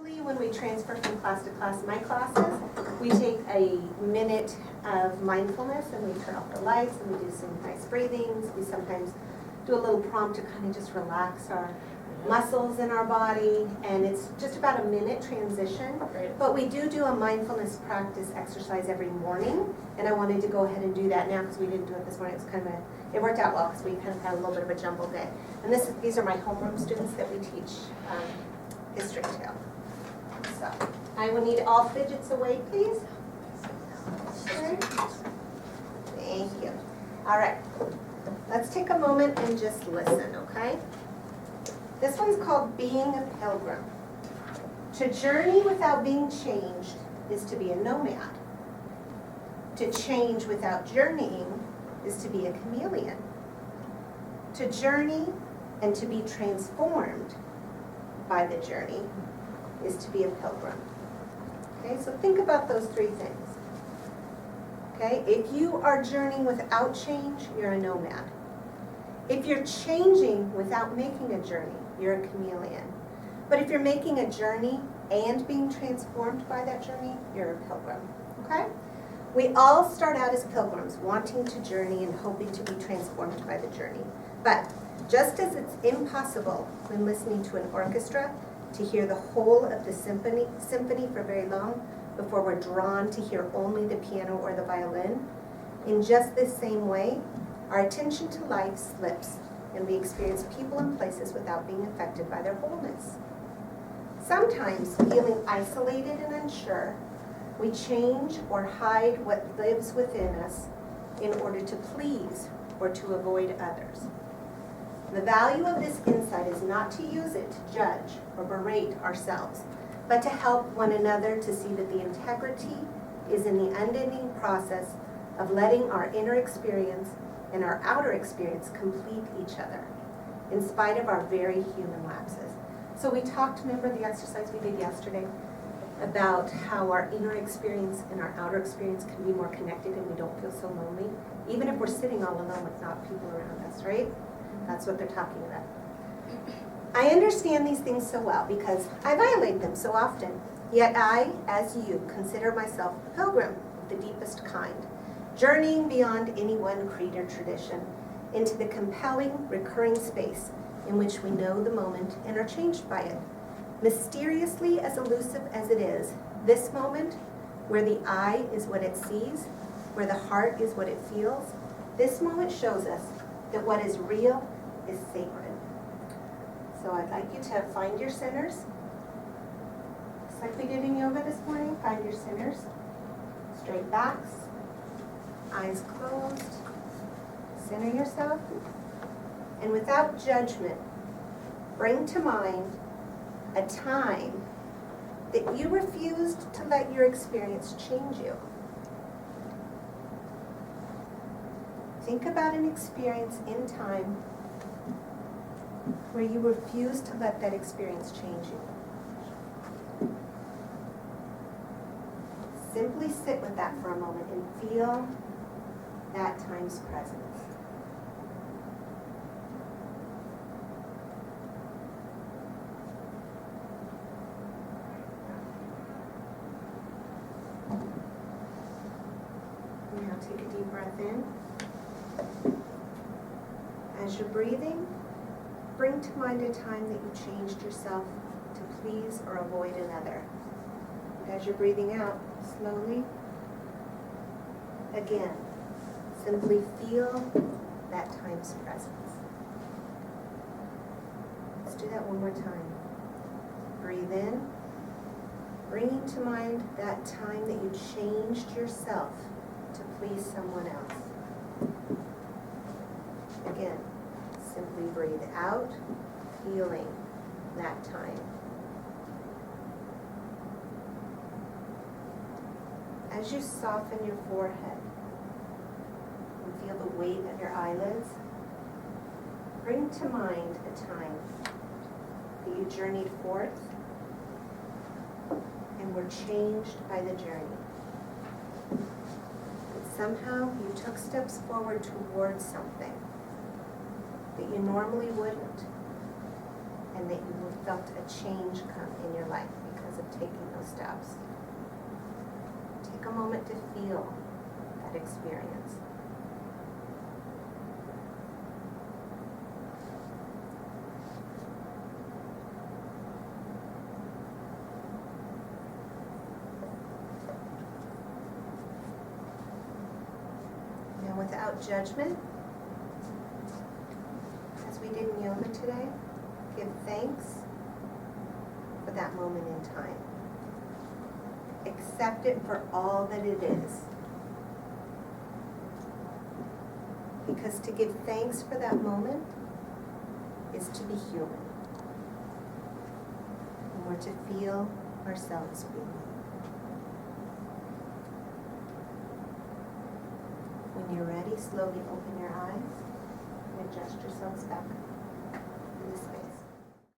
Usually when we transfer from class to class, my classes, we take a minute of mindfulness and we turn off the lights and we do some nice breathings. We sometimes do a little prompt to kind of just relax our muscles in our body, and it's just about a minute transition. But we do a mindfulness practice exercise every morning, and I wanted to go ahead and do that now because we didn't do it this morning. It was kind of it worked out well because we kind of had a little bit of a jumbled day. And these are my homeroom students that we teach history to. So I will need all fidgets away, please. Sure. Thank you. All right. Let's take a moment and just listen, okay? This one's called Being a Pilgrim. To journey without being changed is to be a nomad. To change without journeying is to be a chameleon. To journey and to be transformed by the journey is to be a pilgrim. Okay, so think about those three things. Okay, if you are journeying without change, you're a nomad. If you're changing without making a journey, you're a chameleon. But if you're making a journey and being transformed by that journey, you're a pilgrim. Okay? We all start out as pilgrims, wanting to journey and hoping to be transformed by the journey. But just as it's impossible when listening to an orchestra to hear the whole of the symphony for very long before we're drawn to hear only the piano or the violin, in just this same way, our attention to life slips and we experience people and places without being affected by their wholeness. Sometimes, feeling isolated and unsure, we change or hide what lives within us in order to please or to avoid others. The value of this insight is not to use it to judge or berate ourselves, but to help one another to see that the integrity is in the unending process of letting our inner experience and our outer experience complete each other, in spite of our very human lapses. So we talked, remember the exercise we did yesterday, about how our inner experience and our outer experience can be more connected and we don't feel so lonely, even if we're sitting all alone with not people around us, right? That's what they're talking about. I understand these things so well because I violate them so often. Yet I, as you, consider myself a pilgrim of the deepest kind, journeying beyond any one creed or tradition into the compelling, recurring space in which we know the moment and are changed by it. Mysteriously as elusive as it is, this moment, where the eye is what it sees, where the heart is what it feels, this moment shows us that what is real is sacred. So I'd like you to find your centers. Just like we did in yoga this morning, find your centers. Straight backs, eyes closed, center yourself, and without judgment, bring to mind a time that you refused to let your experience change you. Think about an experience in time where you refused to let that experience change you. Simply sit with that for a moment and feel that time's presence. Now take a deep breath in. As you're breathing, bring to mind a time that you changed yourself to please or avoid another. And as you're breathing out, slowly, again, simply feel that time's presence. Let's do that one more time. Breathe in, bringing to mind that time that you changed yourself to please someone else. Again, simply breathe out, feeling that time. As you soften your forehead and feel the weight of your eyelids, bring to mind a time that you journeyed forth and were changed by the journey. That somehow you took steps forward towards something that you normally wouldn't. and that you have felt a change come in your life because of taking those steps. Take a moment to feel that experience. Now, without judgment, as we did in yoga today, give thanks for that moment in time. Accept it for all that it is. Because to give thanks for that moment is to be human. And we're to feel ourselves being. When you're ready, slowly open your eyes and adjust yourselves back.